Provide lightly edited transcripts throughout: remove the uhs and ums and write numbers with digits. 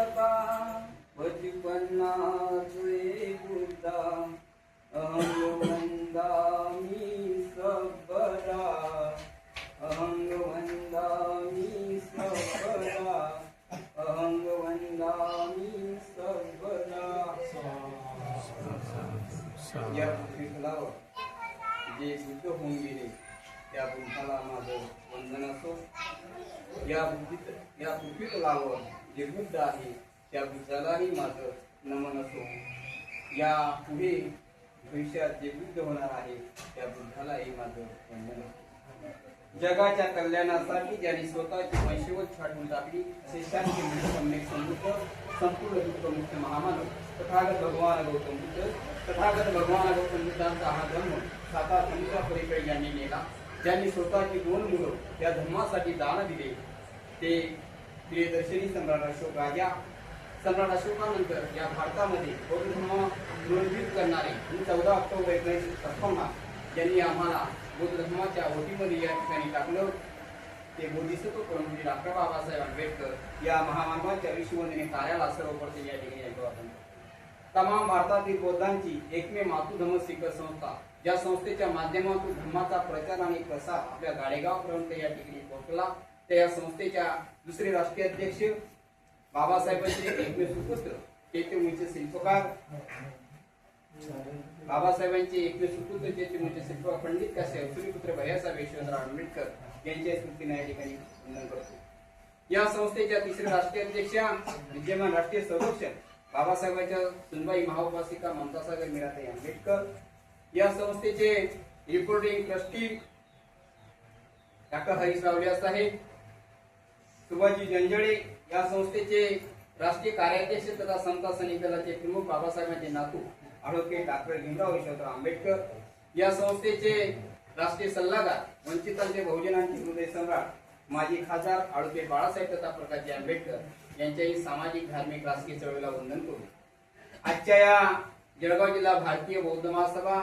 सका बचपना तुझे बुद्धा अहंग वंदामी सबरा अहंग वंदामी सबरा अहंग वंदामी सबरा। या पृथ्वीतलावर जे बुद्ध होऊन गेले त्या बुद्धाला माझं वंदन असो। या पृथ्वीतलावर जे बुद्ध आहे त्या बुद्धालाही माझं नमन असो। या पुढे भविष्यात जे बुद्ध होणार आहे त्या बुद्धालाही माझं वंदन असो। जगाच्या कल्याणासाठी ज्यांनी स्वतःची वंशवत छाटून टाकली शिष्यांचे सम्यक समृद्ध संपूर्ण मुख्य महामानव तथागत भगवान गौतम बुद्ध तथागत भगवान गौतम बुद्धांचा हा धर्म साता समुद्रा पलीकडे यांनी नेला। ज्यांनी स्वतःची 2 मुलं या धर्मासाठी दान दिले ते प्रियदर्शनी सम्राट अशोक राजा। सम्राट अशोकानंतर या भारतामध्ये बौद्ध धर्म नोंदणीकृत करणारे 14 ऑक्टोबर 1956 यांनी आम्हाला बौद्ध धर्माच्या ओटीमध्ये या ठिकाणी टाकलं ते बोधिसत्व परमपूज्य डॉक्टर बाबासाहेब आंबेडकर या महामानवाच्या विश्ववंदनीय कार्याला सर्वप्रथम या ठिकाणी ऐकू आपण। तमाम भारतातील बौद्धांची एकमेव मातृधर्म शिखर संस्था ज्या संस्थेच्या माध्यमातून धर्माचा प्रचार आणि प्रसार आपल्या गाडेगावपर्यंत या ठिकाणी पोहोचला त्या या संस्थेच्या दुसरे राष्ट्रीय अध्यक्ष बाबासाहेबांचे एकमेव सुपुत्र चैत्यभूमीचे शिल्पकार बाबासाहेबांचे एकमेव सुपुत्र चैत्यभूमीचे शिल्पकार पंडित काशे सूर्यपुत्र भैयासाहेब यशवंतराव आंबेडकर यांच्या स्मृतीने या ठिकाणी वंदन करतो। या संस्थेच्या तिसरे राष्ट्रीय अध्यक्षा विद्यमान राष्ट्रीय संरक्षक बाबासाहेबांच्या सुनबाई महाउपासिका ममतासागर मीराताई आंबेडकर। या संस्थेचे reporting trustee doctor Harish Rawalia साहेब सुभाषजी जंजळे। या संस्थेचे राष्ट्रीय कार्याध्यक्ष तथा समता सैनिक दलाचे प्रमुख बाबासाहेबांचे नातू ॲडव्होकेट डॉक्टर भीमराव यशवंतराव आंबेडकर। या संस्थेचे राष्ट्रीय सल्लागार वंचितांचे बहुजनांचे हृदय सम्राट माजी खासदार ॲडव्होकेट बाळासाहेब तथा प्रकाशजी आंबेडकर यांच्याही सामाजिक धार्मिक राजकीय चळवळीला वंदन करू। आजच्या या जळगाव जिल्हा भारतीय बौद्ध महासभा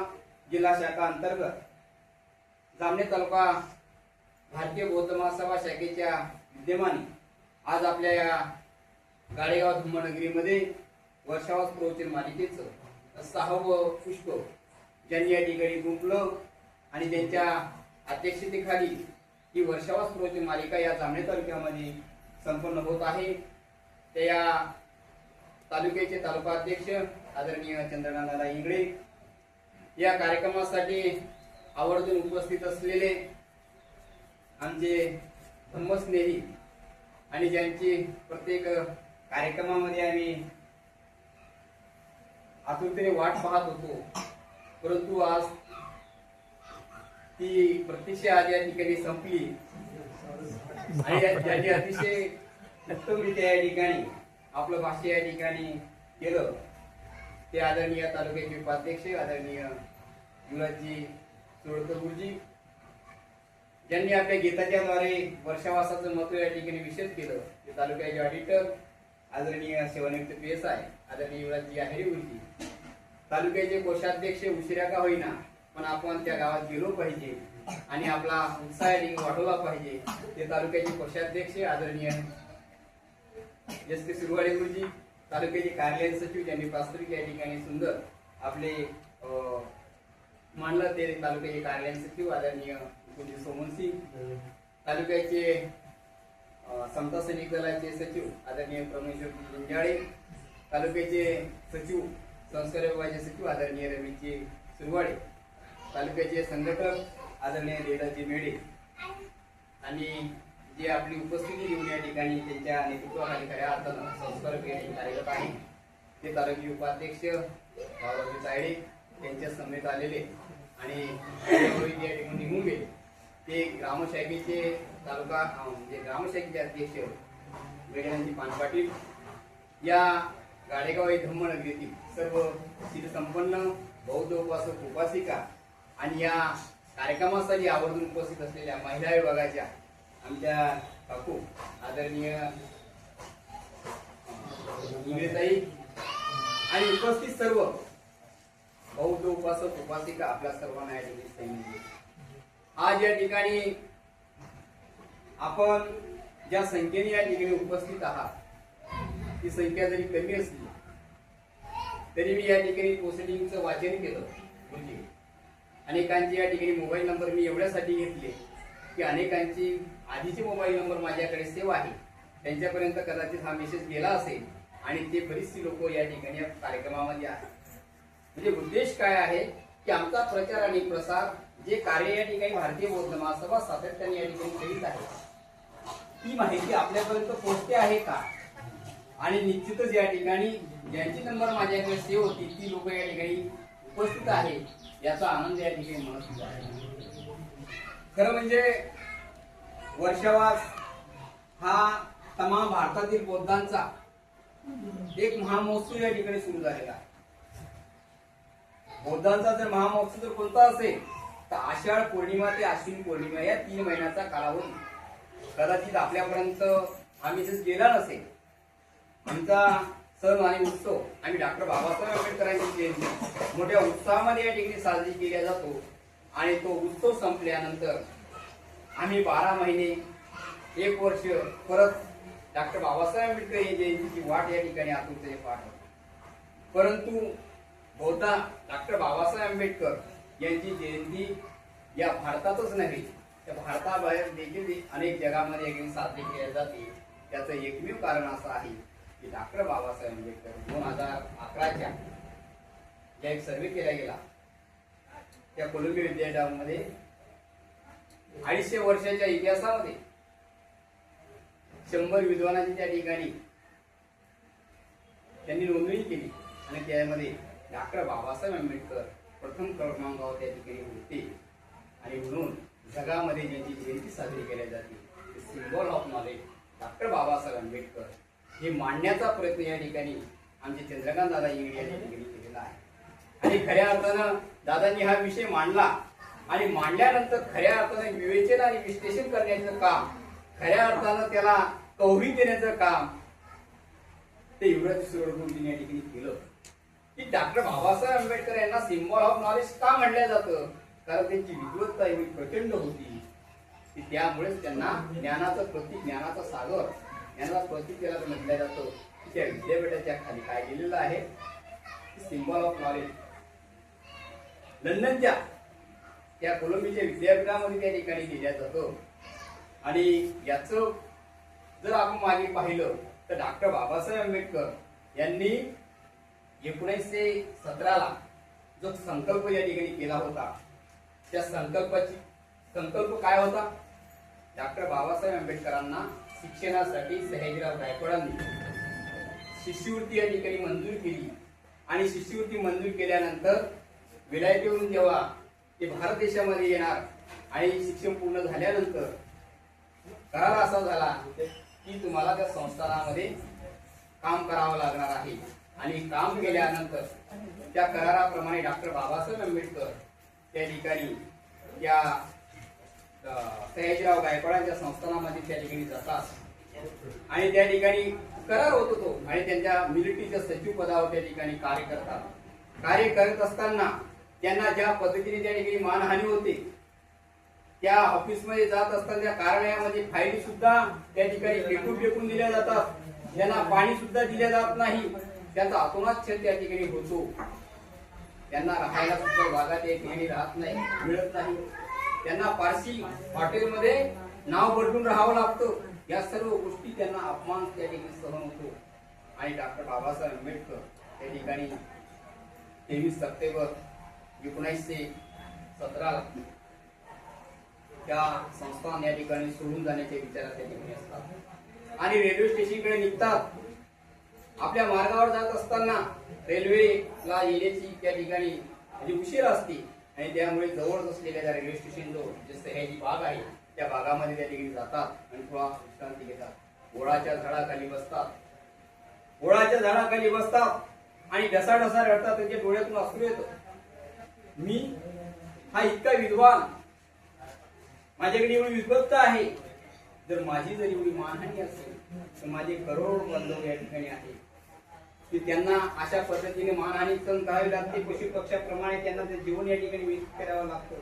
जिल्हा शाखा अंतर्गत जामनेर तालुका भारतीय बौद्ध महासभा शाखेच्या विद्यमाने आज आपल्या या गाडेगाव धम्मनगरीमध्ये वर्षावास प्रवचन मालिकेचं 6वं पुष्प ज्यांनी या ठिकाणी गुंफलं आणि त्यांच्या अध्यक्षतेखाली ही वर्षावास प्रवचन मालिका या जामनेर तालुक्यामध्ये संपन्न होत आहे। त्या तालुक्याचे तालुका अध्यक्ष आदरणीय चंद्रकांतदादा इंगळे या कार्यक्रमासाठी आवर्जून उपस्थित असलेले आमचे धम्मस्नेही आणि ज्यांची प्रत्येक कार्यक्रमामध्ये आम्ही आतुरतेने वाट पाहत होतो परंतु आज ती प्रतीक्षा आज या ठिकाणी संपली आणि ज्यांनी अतिशय उत्तमरित्या या ठिकाणी आपलं भाष्य या ठिकाणी केलं ते आदरणीय तालुक्याचे उपाध्यक्ष आदरणीय युवराजजी सोळकर गुरुजी ज्यांनी आपल्या गीताच्याद्वारे वर्षावासाचं महत्व या ठिकाणी विशद केलं ते तालुक्याचे ऑडिटर आदरणीय सेवानिवृत्त PSI आदरणीय युवराजजी आहेरी गुरुजी तालुक्याचे कोषाध्यक्ष उशिरा का होईना पण आपण त्या गावात गेलो पाहिजे आणि आपला उत्साह वाढवला पाहिजे ते तालुक्याचे कोषाध्यक्ष आदरणीय SP सुरवाडे गुरुजी तालुक्याचे कार्यालय सचिव ज्यांनी प्रास्ताविक या ठिकाणी सुंदर आपले मांडलं ते तालुक्याचे कार्यालय सचिव आदरणीय सोमनसिंग तालुक्याचे समता सैनिक दलाचे सचिव आदरणीय प्रमेश्वर गुंजाळे तालुक्याचे सचिव संस्कार विभागाचे सचिव आदरणीय रवीजी सुरवाडे तालुक्याचे संघटक आदरणीय देदाजी मेढे आणि जे आपली उपस्थिती घेऊन या ठिकाणी त्यांच्या नेतृत्वाखाली खऱ्या अर्थानं संस्कार कार्यरत आहे ते तालुक्याचे उपाध्यक्ष बाबाजी तायडे त्यांच्या समेत आलेले आणि या ठिकाणी निघून गेले ते ग्रामशाखेचे तालुका म्हणजे ग्रामशाखेचे अध्यक्ष वेगळ्यांची पानपाटील या गाडेगाव धम्मनगरीतील सर्व सिद्धसंपन्न बौद्ध उपासक उपासिका आणि या कार्यक्रमासाठी आवर्जून उपस्थित असलेल्या महिला विभागाच्या आमच्या काकू आदरणीय इंग्रेताई आणि उपस्थित सर्व बौद्ध उपासक उपासिका आपल्या सर्वांना या ठिकाणी आज या ठिकाणी आपण ज्या संख्येने या ठिकाणी उपस्थित आहात ती संख्या जरी कमी असली तरी मी या ठिकाणी प्रोसिडिंगचं वाचन केलं. म्हणजे अनेकांचे या ठिकाणी मोबाईल नंबर मी एवढ्यासाठी घेतले की अनेकांची आधीचे मोबाईल नंबर माझ्याकडे सेव्ह आहे, त्यांच्यापर्यंत कदाचित हा मेसेज गेला असेल आणि ते बरीचशी लोक या ठिकाणी या कार्यक्रमामध्ये आहेत. म्हणजे उद्देश काय आहे की आमचा प्रचार आणि प्रसार जे कार्य या ठिकाणी भारतीय बौद्ध महासभा सातत्याने या ठिकाणी करीत आहे ती माहिती आपल्यापर्यंत पोहोचते आहे का, आणि निश्चितच या ठिकाणी ज्यांची नंबर माझ्याकडे सेव्ह होती ती लोक या ठिकाणी उपस्थित आहे याचा आनंद या ठिकाणी मनस्थित आहे. खरं म्हणजे वर्षावास हा तमाम भारतातील बौद्धांचा एक महामहोत्सव या ठिकाणी सुरू झालेला आहे. बौद्धांचा जर महामहोत्सव जर कोणता असेल तर आषाढ पौर्णिमा ते आश्विन पौर्णिमा या 3 महिन्याचा कालावधी. कदाचित आपल्यापर्यंत हा मेसेज गेला नसेल. आमचा सण आणि उत्सव आम्ही डॉक्टर बाबासाहेब आंबेडकरांची जयंती मोठ्या उत्साहामध्ये या ठिकाणी साजरी केला जातो आणि तो उत्सव संपल्यानंतर आम्ही 12 महिने 1 वर्ष परत डॉक्टर बाबासाहेब आंबेडकर या जयंतीची वाट या ठिकाणी आतुरतेने पाहतो. परंतु बहुधा डॉक्टर बाबासाहेब आंबेडकर यांची जयंती या भारतातच नव्हे तर भारताबाहेर देखील अनेक जगामध्ये साजरी केली जाते. त्याचं एकमेव कारण असं आहे की डॉक्टर बाबासाहेब आंबेडकर 2011च्या ज्या एक सर्वे केला गेला त्या कोलंबिया विद्यापीठामध्ये 250 वर्षाच्या इतिहासामध्ये 100 विद्वानांची त्या ठिकाणी त्यांनी नोंदणी केली आणि त्यामध्ये डॉक्टर बाबासाहेब आंबेडकर प्रथम क्रमांकावर त्या ठिकाणी होते. आणि म्हणून जगामध्ये ज्यांची जयंती साजरी केली जाते symbol of knowledge doctor Babasaheb Ambedkar हे मांडण्याचा प्रयत्न या ठिकाणी आमचे चंद्रकांत दादा इंगळे या ठिकाणी केलेला आहे. आणि खऱ्या अर्थानं दादांनी हा विषय मांडला आणि मांडल्यानंतर खऱ्या अर्थानं विवेचन आणि विश्लेषण करण्याचं काम, खऱ्या अर्थानं त्याला कौरी देण्याचं काम ते युवराज सुरवरकर या ठिकाणी केलं. की डॉक्टर बाबासाहेब आंबेडकर यांना सिम्बॉल ऑफ नॉलेज का म्हणलं जातं, कारण त्यांची विद्वत्ता एवढी प्रचंड होती की त्यामुळेच त्यांना ज्ञानाचं प्रतीक, ज्ञानाचा सागर यांना प्रतीक त्याला म्हटलं जातं. त्या विद्यापीठाच्या खाली काय केलेलं आहे सिम्बॉल ऑफ नॉलेज लंडनच्या त्या कोलंबियाच्या विद्यापीठामध्ये त्या ठिकाणी दिल्या जातं. आणि याचं जर आपण मागे पाहिलं तर डॉक्टर बाबासाहेब आंबेडकर यांनी 1917ला जो संकल्प या ठिकाणी केला होता त्या संकल्प काय होता. डॉक्टर बाबासाहेब आंबेडकरांना शिक्षणासाठी सयाजीराव गायकवाडांनी शिष्यवृत्ती या ठिकाणी मंजूर केली आणि शिष्यवृत्ती मंजूर केल्यानंतर विलायतेवरून जेव्हा ते भारत देशामध्ये येणार आणि शिक्षण पूर्ण झाल्यानंतर करार असा झाला की तुम्हाला त्या संस्थानामध्ये काम करावं लागणार आहे. आणि काम केल्यानंतर त्या कराराप्रमाणे डॉक्टर बाबासाहेब आंबेडकर त्या ठिकाणी त्या सयाजीराव गायकवाडांच्या संस्थानामध्ये त्या ठिकाणी जातात आणि त्या ठिकाणी करार होतो तो आणि त्यांच्या मिलिटरीच्या सचिव पदावर त्या ठिकाणी कार्य करतात. कार्य करत असताना त्यांना ज्या पद्धतीने त्या ठिकाणी मानहानी होते, त्या ऑफिसमध्ये जात असताना त्या कार्यालयामध्ये फायली सुद्धा त्या ठिकाणी फेकून दिल्या जातात, त्यांना पाणी सुद्धा दिले जात नाही, त्यांचा अतोनात छेद त्या ठिकाणी होतो, त्यांना राहायला सुद्धा जागा त्या ठिकाणी राहत नाही, मिळत नाही, त्यांना पारसी हॉटेलमध्ये नाव बदलून राहावं लागतं. या सर्व गोष्टी त्यांना अपमान त्या ठिकाणी सहन होतो. आणि डॉक्टर बाबासाहेब आंबेडकर त्या ठिकाणी 23 सप्टेंबर 1917ला त्या संस्थान या ठिकाणी सोडून जाण्याच्या विचारात त्या ठिकाणी असतात आणि रेल्वे स्टेशनकडे निघतात. आपल्या मार्गावर जात असताना रेल्वेला येण्याची त्या ठिकाणी म्हणजे उशीर असते आणि त्यामुळे जवळच असलेल्या त्या रेल्वे स्टेशन जवळ जे सह्याद्री बाग आहे त्या बागामध्ये त्या ठिकाणी जातात आणि थोडा विश्रांती घेतात. ओळाच्या झाडाखाली बसतात, ओळाच्या झाडाखाली बसतात आणि ढसाढसा रडतात. त्यांच्या डोळ्यातून अश्रू येतं. मी हा इतका विद्वान, माझ्याकडे एवढी विद्वत्ता आहे, जर माझी जर एवढी मानहानी असेल तर माझे करोड बांधव या ठिकाणी आहे की त्यांना अशा पद्धतीने मानहानी सहन करावी लागते. पशु पक्षाप्रमाणे त्यांना ते जीवन या ठिकाणी व्यतीत करावं लागतं.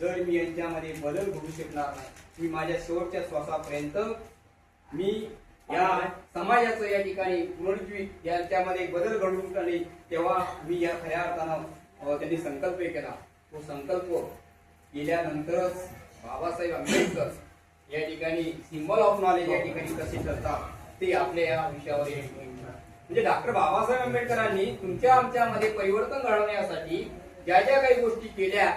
जर मी यांच्यामध्ये बदल घडू शकणार नाही, मी माझ्या शेवटच्या श्वासापर्यंत मी या समाजाचं या ठिकाणी पुनरुज्जीवित याच्यामध्ये बदल घडवून आणले, तेव्हा मी या खऱ्या अर्थानं त्यांनी संकल्प केला. तो संकल्प केल्यानंतरच बाबासाहेब आंबेडकर या ठिकाणी सिम्बॉल ऑफ नॉलेज या ठिकाणी कसे करतात ते आपल्या या विषयावर म्हणजे डॉक्टर बाबासाहेब आंबेडकरांनी तुमच्या आमच्यामध्ये परिवर्तन घडवण्यासाठी ज्या ज्या काही गोष्टी केल्या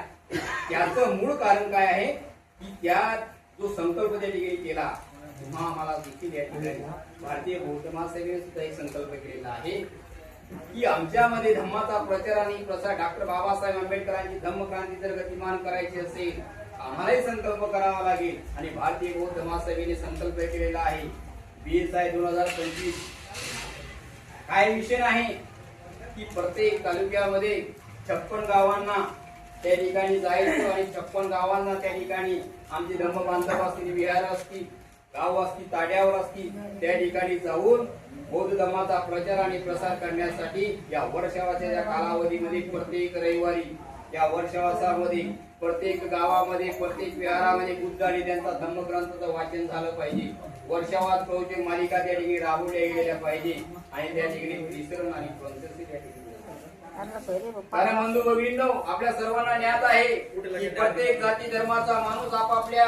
त्याचं मूळ कारण काय आहे की त्या जो संकल्प त्या ठिकाणी केला तेव्हा आम्हाला देखील या ठिकाणी भारतीय बौद्ध महासभेने सुद्धा एक संकल्प केलेला आहे की आमच्यामध्ये धम्माचा प्रचार आणि प्रसार डॉक्टर बाबासाहेब आंबेडकरांची धम्मक्रांती जर गतिमान करायची असेल आम्हालाही संकल्प करावा लागेल. आणि भारतीय बौद्ध महासभेने संकल्प केलेला आहे BSI 2025 काय मिशन आहे की प्रत्येक तालुक्यामध्ये 56 गावांना त्या ठिकाणी जायचं आणि 56 गावांना त्या ठिकाणी आमचे धम्म बांधव असतील, विहार असतील, गाव असतील, ताड्यावर असतील त्या ठिकाणी जाऊन बौद्ध धर्माचा प्रचार आणि प्रसार करण्यासाठी या वर्षावाच्या कालावधीमध्ये प्रत्येक रविवारी या वर्षावासामध्ये प्रत्येक गावामध्ये प्रत्येक विहारामध्ये बुद्ध आणि त्यांचा धम्मग्रंथाचं वाचन झालं पाहिजे. वर्षावास प्रवचन मालिका त्या ठिकाणी राबवल्या गेलेल्या पाहिजे आणि त्या ठिकाणी विसरण आणि पंचशील त्या ठिकाणी. कारण बंधू भगिनींनो आपल्या सर्वांना ज्ञात आहे की प्रत्येक जाती धर्माचा माणूस आपापल्या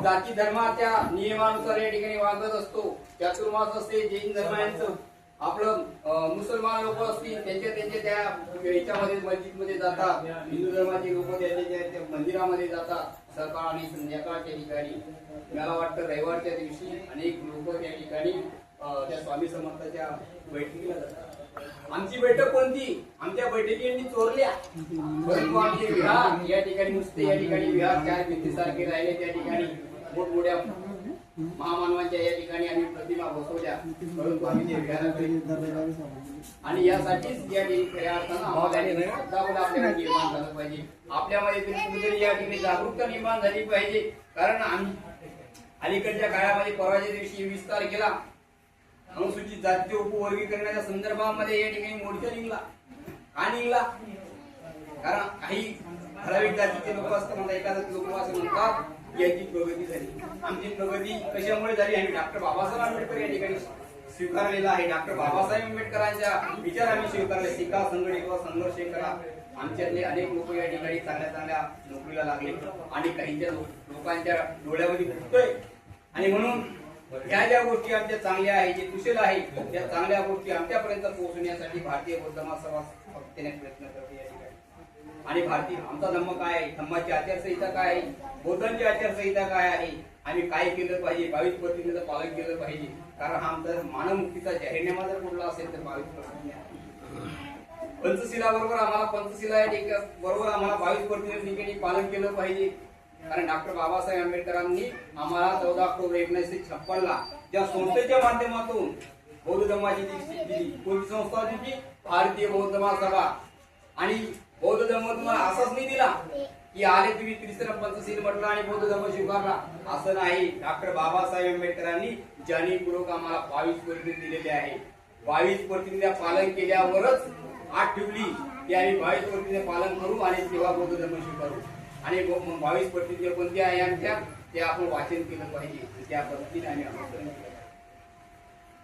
जाती धर्माच्या नियमानुसार या ठिकाणी वागत असतो. चातुर्मास असते जैन धर्मांचं, आपलं मुसलमान लोक असतील त्यांच्या त्या याच्यामध्ये मस्जिदमध्ये जातात, हिंदू धर्माचे लोक त्या मंदिरामध्ये जातात सकाळ आणि संध्याकाळच्या ठिकाणी. मला वाटतं रविवारच्या दिवशी अनेक लोक त्या ठिकाणी त्या स्वामी समर्थाच्या बैठकीला जातात. आमची बैठक कोणती? आमच्या बैठकींनी चोरल्या, परंतु आमचे विहार या ठिकाणी नुसते या ठिकाणी विहार 4 भिंतीसारखे राहिले. त्या ठिकाणी मोठमोठ्या महामानवांच्या या ठिकाणी आम्ही प्रतिमा बसवल्या, परंतु आम्ही ते विहाराकडे आणि यासाठीच या खऱ्या अर्थानं आपल्याला निर्माण झालं पाहिजे. आपल्यामध्ये कुठेतरी या ठिकाणी जागरूकता निर्माण झाली पाहिजे. कारण आम्ही अलीकडच्या काळामध्ये परवाच्या दिवशी विस्तार केला अनुसूचित जातीय उपवर्गीकरणाच्या संदर्भामध्ये या ठिकाणी मोर्चा निघला. का निघला? कारण काही ठराविक जातीचे लोक असतात म्हणतात, एखादा लोक असं म्हणतात याची प्रगती झाली. आमची प्रगती कशामुळे झाली? आम्ही डॉक्टर बाबासाहेब आंबेडकर या ठिकाणी स्वीकारलेला आहे. डॉक्टर बाबासाहेब आंबेडकरांच्या विचार आम्ही स्वीकारले. शिका, संघटित व संघर्ष करा. आमच्यातले अनेक लोक या ठिकाणी चांगल्या चांगल्या नोकरीला लागले आणि काहींच्या लोकांच्या डोळ्यामध्ये फुटतोय. आणि म्हणून ह्या ज्या गोष्टी आमच्या चांगल्या आहेत, जे कुशल आहेत, त्या चांगल्या गोष्टी आमच्यापर्यंत पोहोचण्यासाठी भारतीय बौद्ध महासभा प्रयत्न करते या ठिकाणी. आणि भारतीय आमचा धम्म काय आहे, धम्माची आचारसंहिता काय आहे, बौद्धांची आचारसंहिता काय आहे, आम्ही काय केलं पाहिजे, 22 पद्धतीचं पालन केलं पाहिजे. कारण हा आमचा मानवमुक्तीचा जाहीरनामा जर कुठला असेल तर 22 पद्धती. पंचशिला बरोबर आम्हाला बरोबर आम्हाला 22 पद्धतीने पालन केलं पाहिजे. कारण डॉक्टर बाबासाहेब आंबेडकरांनी आम्हाला 14 ऑक्टोबर 1956 ला ज्या संस्थेच्या माध्यमातून बौद्ध धर्माची दिली, कोणती संस्था होती? भारतीय बौद्ध महासभा. आणि बौद्ध धर्म तुम्हाला असाच नाही दिला की आले तुम्ही तिसरं पंचशील म्हटलं आणि बौद्ध धर्म स्वीकारला, असं नाही. डॉक्टर बाबासाहेब आंबेडकरांनी जाणीवपूर्वक आम्हाला 22 पद्धती दिलेली आहे. 22 पद्धतीने पालन केल्यावरच आठ ठेवली की आम्ही 22 पद्धतीने पालन करू आणि तेव्हा बौद्ध धर्म स्वीकारू. आणि 22 पद्धती कोणत्या आहे आमच्या ते आपण वाचन केलं पाहिजे. त्या पद्धतीने आम्ही अनुसरण केलं.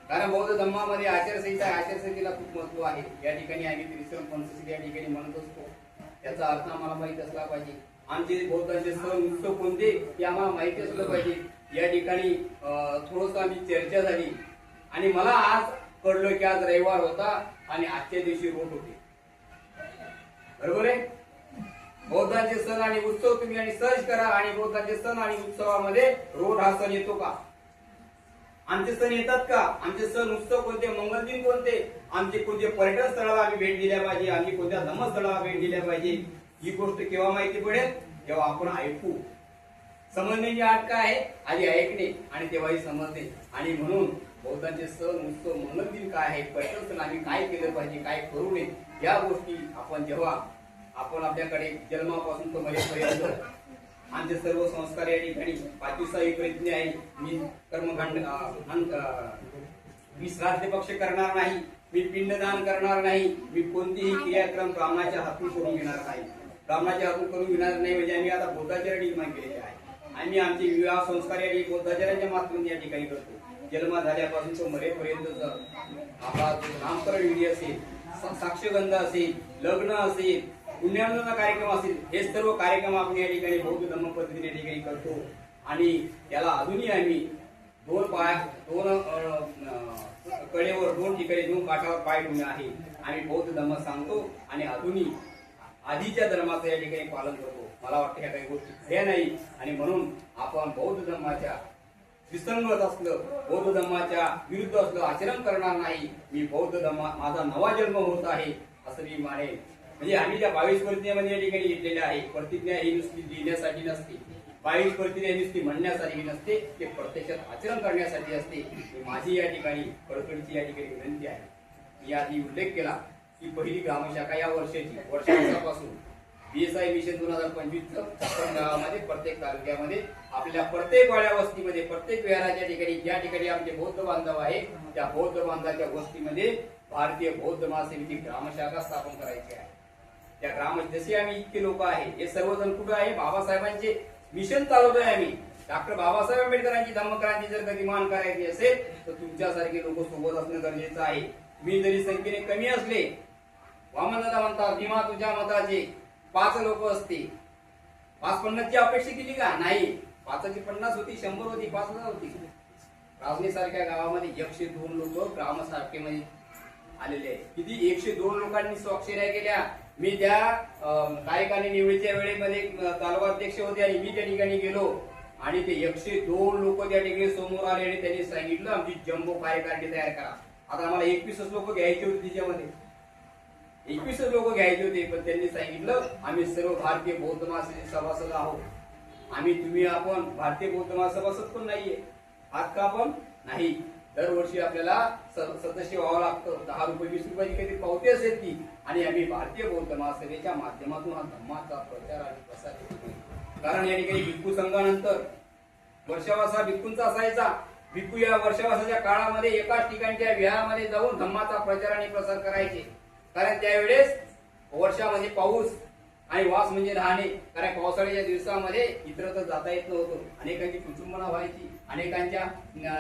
कारण बौद्ध धर्मामध्ये आचारसंहितेला खूप महत्व आहे. या ठिकाणी आम्ही त्रिसरम पंचशील या ठिकाणी म्हणत असतो. त्याचा अर्थ आम्हाला माहित असला पाहिजे. आमचे बौद्धांचे सण उत्सव कोणते हे आम्हाला माहिती असलं पाहिजे. या ठिकाणी थोडस आम्ही चर्चा झाली आणि मला आज कळलं की आज रविवार होता आणि आजच्या दिवशी रोड होते. बरोबर आहे. बौद्धांचे सण आणि उत्सव तुम्ही आणि सर्च करा आणि बौद्धांचे सण आणि उत्सवामध्ये रोड हा सण येतो का? आमचे सण येतात का? आमचे सण उत्सव कोणते, मंगलदिन कोणते, आमचे कोणते पर्यटन स्थळाला आम्ही भेट दिल्या पाहिजे, आम्ही कोणत्या धर्मस्थळाला भेट दिल्या पाहिजे, ही गोष्ट केव्हा माहिती पडेल? जेव्हा आपण ऐकू. समजण्याची आठ काय आहे? आधी ऐकणे आणि तेव्हाही समजणे. आणि म्हणून बौद्धांचे सण उत्सव मंगलदिन काय आहे, पर्यटन स्थळ आम्ही काय केलं पाहिजे, काय करू नये, या गोष्टी आपण जेव्हा आपण आपल्याकडे जन्मापासून तर मरेपर्यंत आमचे सर्व संस्कार या ठिकाणी 5वी प्रयत्न आहे. मी कर्मकांड मी श्राद्ध पक्ष करणार नाही, मी पिंडदान करणार नाही, मी कोणतीही क्रियाक्रम ब्राह्मणाच्या हातून करून घेणार नाही. ब्राह्मणाच्या हातून करून घेणार नाही म्हणजे आम्ही आता बौद्धाचार्य निर्माण केलेले आहे. आम्ही आमचे विवाह संस्कार या बौद्धाचार्यांच्या माध्यमातून या ठिकाणी करतो. जन्म झाल्यापासून तो मरेपर्यंत आपला नामकरण विधी असेल, साक्षगंध असेल, लग्न असेल, पुण्याचा कार्यक्रम असेल, हे सर्व कार्यक्रम आपण या ठिकाणी बौद्ध धम्म पद्धतीने या ठिकाणी करतो. आणि त्याला अजूनही आम्ही दोन कडेवर दोन ठिकाणी दोन काठावर पाय ठेवणे आहे. आम्ही बौद्ध धर्म सांगतो आणि अजूनही आधीच्या धर्माचं या ठिकाणी पालन करतो. मला वाटतं ह्या काही गोष्टी खऱ्या नाही आणि म्हणून आपण बौद्ध धर्माच्या विसंगत असलं, बौद्ध धर्माच्या विरुद्ध असलं आचरण करणार नाही. मी बौद्ध धर्म माझा नवा जन्म होत आहे असं मी मानेन. म्हणजे आम्ही ज्या 22 प्रतिज्ञेमध्ये या ठिकाणी घेतलेल्या आहे, प्रतिज्ञा ही नुसती लिहिण्यासाठी नसते, 22 प्रतिज्ञा नुसती म्हणण्यासाठी नसते, ते प्रत्यक्षात आचरण करण्यासाठी असते. माझी या ठिकाणी कळकळीची या ठिकाणी विनंती आहे. मी आधी उल्लेख केला की पहिली ग्रामशाखा या वर्षापासून BSI मिशन 2025 गावामध्ये प्रत्येक तालुक्यामध्ये आपल्या प्रत्येक वाड्या वस्तीमध्ये प्रत्येक विहाराच्या ठिकाणी ज्या ठिकाणी आमचे बौद्ध बांधव आहे त्या बौद्ध बांधवाच्या वस्तीमध्ये भारतीय बौद्ध महासभेची ग्रामशाखा स्थापन करायची आहे. त्या जसे आम्ही इतके लोक आहे, हे सर्वजण कुठं आहे, बाबासाहेबांचे मिशन चालवतोय आम्ही. डॉक्टर बाबासाहेब आंबेडकरांची धम्मक्रांती जर गतिमान करायची असेल तर तुमच्यासारखे लोक सोबत असणं गरजेचं आहे. मी जरी संख्येने कमी असले, वामनदादा म्हणतात भीमा तुझ्या मताचे 5 लोक असते, 5-50 ची अपेक्षा केली का? नाही. 5ची 50 होती, 100 होती, 5,000 होती. राजनी सारख्या गावामध्ये 102 लोक ग्रामशाखेमध्ये आलेले आहेत. किती 102 लोकांनी स्वाक्षऱ्या केल्या. मी त्या कार्यकारिणी निवडीच्या वेळेमध्ये तालुकाध्यक्ष होते आणि मी त्या ठिकाणी गेलो आणि ते 102 लोक त्या ठिकाणी समोर आले आणि त्यांनी सांगितलं आमची जम्बो कार्यकारिणी तयार करा. आता आम्हाला 21 लोक घ्यायचे होते, तिच्यामध्ये 21 लोक घ्यायचे होते, पण त्यांनी सांगितलं आम्ही सर्व भारतीय बौद्ध महासभेचे सभासद आहोत. तुम्ही आपण भारतीय बौद्ध महासभासद पण नाहीये. आहात का? आपण नाही. दरवर्षी आपल्याला सदस्य व्हावं लागतं. 10 रुपये 20 रुपयाची काहीतरी पावती असेल ती. आणि आम्ही भारतीय बौद्ध महासभेच्या माध्यमातून हा धम्माचा प्रचार आणि प्रसार करतो. कारण या ठिकाणी भिक्खू संघानंतर वर्षावास हा भिक्खूंचा असायचा. भिक्खू या वर्षावासाच्या काळामध्ये एकाच ठिकाणच्या विहारामध्ये जाऊन धम्माचा प्रचार आणि प्रसार करायचे. कारण त्यावेळेस वर्षामध्ये पाऊस आणि वास म्हणजे राहणे. कारण पावसाळ्याच्या दिवसामध्ये इतरत्र जाता येत नव्हतं. अनेकांची कुटुंबना व्हायची, अनेकांच्या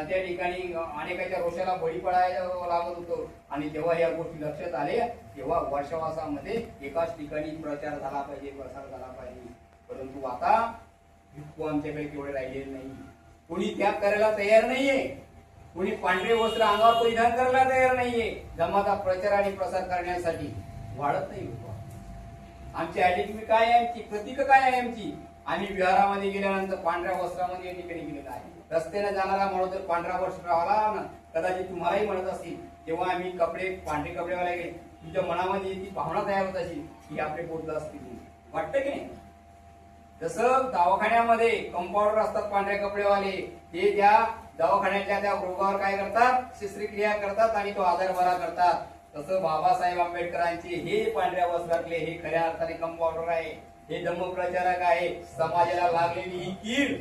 त्या ठिकाणी अनेकांच्या रोषाला बळी पडायला लागत होतं. आणि जेव्हा या गोष्टी लक्षात आल्या तेव्हा वर्षावासामध्ये एकाच ठिकाणी प्रचार झाला पाहिजे, प्रसार झाला पाहिजे. परंतु आता भिक्खू आमच्याकडे तेवढे राहिलेले नाही. कोणी त्याग करायला तयार नाहीये, कोणी पांढरे वस्त्र अंगावर परिधान करायला तयार नाहीये. धम्माचा प्रचार आणि प्रसार करण्यासाठी वाढत नाही. आमची आयडेंटिटी काय आहे, आमची प्रतीक काय आहे आमची? आम्ही विहारामध्ये गेल्यानंतर पांढऱ्या वस्त्रामध्ये या ठिकाणी गेलेला आहे. रस्त्याने जाणारा म्हणून जर पांढरा वस्त्र आला ना, कदाचित तुम्हालाही म्हणत असतील तेव्हा आम्ही पांढरे कपडेवाले गेले, तुमच्या मनामध्ये ती भावना तयार होत असेल की आपले बौद्ध असतील. वाटतं की नाही? जसं दवाखान्यामध्ये कंपाऊंडर असतात पांढऱ्या कपडेवाले, ते त्या दवाखान्याच्या त्या रोगावर काय करतात, शस्त्रक्रिया करतात आणि तो आजार बरा करतात. तसं बाबासाहेब आंबेडकरांचे हे पांढऱ्या वस्त्रातले हे खऱ्या अर्थाने कंपाऊंडर आहे, हे धम्मप्रचारक आहे. समाजाला लागलेली ही कीड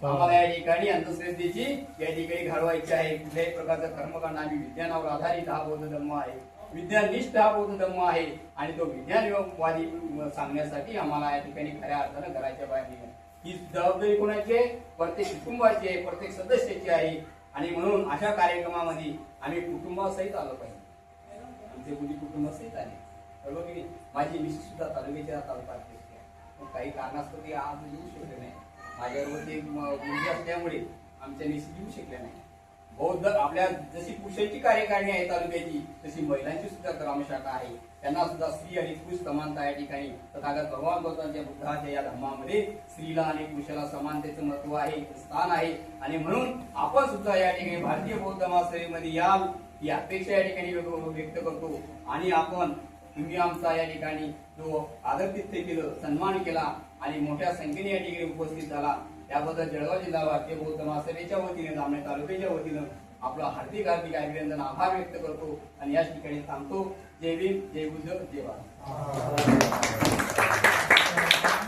आम्हाला या ठिकाणी अंधश्रद्धेची या ठिकाणी घडवायची आहे. कुठल्याही प्रकारचं कर्मकांड आम्ही विज्ञानावर आधारित हा बौद्ध धर्म आहे, विज्ञाननिष्ठ हा बौद्ध धर्म आहे. आणि तो विज्ञानवादी सांगण्यासाठी आम्हाला या ठिकाणी खऱ्या अर्थानं घराच्या बाहेर निघाल. ही जबाबदारी कोणाची आहे? प्रत्येक कुटुंबाची आहे, प्रत्येक सदस्याची आहे. आणि म्हणून अशा कार्यक्रमामध्ये आम्ही कुटुंबासहित आलो पाहिजे. आमचे मुली कुटुंबासहित आले, बरोबर की? माझी मिसेस सुद्धा तालुक्याच्या तालुकाध्यक्ष आहे. काही कारणास्तव ते आज येऊ शकले नाही. माझ्याबरोबर ते मुलगी असल्यामुळे आमच्या मिसेस येऊ शकल्या नाही. बौद्ध आपल्या जशी पुरुषांची कार्यकारिणी आहे तालुक्याची, तशी महिलांची सुद्धा ग्रामशाखा आहे. त्यांना सुद्धा स्त्री आणि पुरुष समानता या ठिकाणी तथागत भगवान गौतमांच्या बुद्धाच्या या धर्मामध्ये स्त्रीला आणि पुरुषाला समानतेचं महत्व आहे, स्थान आहे. आणि म्हणून आपण सुद्धा या ठिकाणी भारतीय बौद्ध महासभेमध्ये याल ही अपेक्षा या ठिकाणी व्यक्त करतो. आणि तुम्ही आमचा या ठिकाणी जो आदरातिथ्य केलं, सन्मान केला आणि मोठ्या संख्येने या ठिकाणी उपस्थित झाला, त्याबद्दल जळगाव जिल्हा भारतीय बौद्ध महासभेच्या वतीने, जामनेर तालुक्याच्या वतीनं आपलं हार्दिक अभिनंदन, आभार व्यक्त करतो आणि याच ठिकाणी थांबतो. जय भीम, जय बुद्ध, जय भारत.